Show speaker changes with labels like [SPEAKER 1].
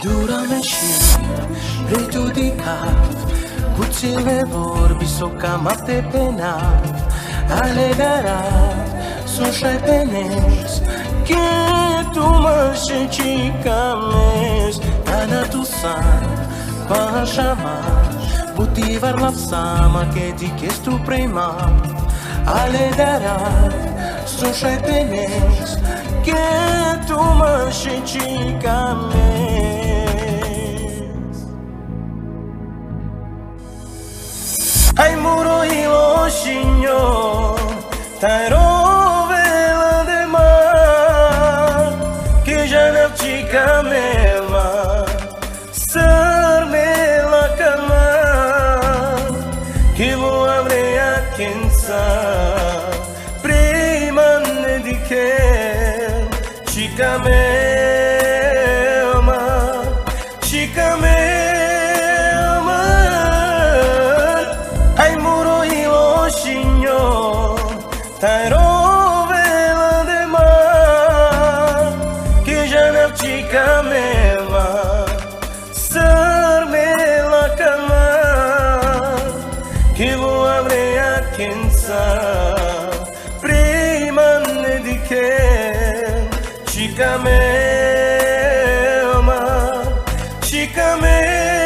[SPEAKER 1] Durame și prejudicat, puține vorbi s-o cam te penat, alegarat, s-o-și penes, che tu mă șecicames, ana tu san, pașama, butivar la sama, che di che stu prima, alegarat, s-o-și penes, che tu mă șecicames. Hai muro ilo signor, tai rovela de mar, que já não chica melma, sarme la cama, que vou abrir a quensa, prima ne di che chica melma, chica melma. Tai rovela de mar, que já não chica melma, sarme la cama, que vou abrir a quensa, prima ne di che chica melma, chica melma.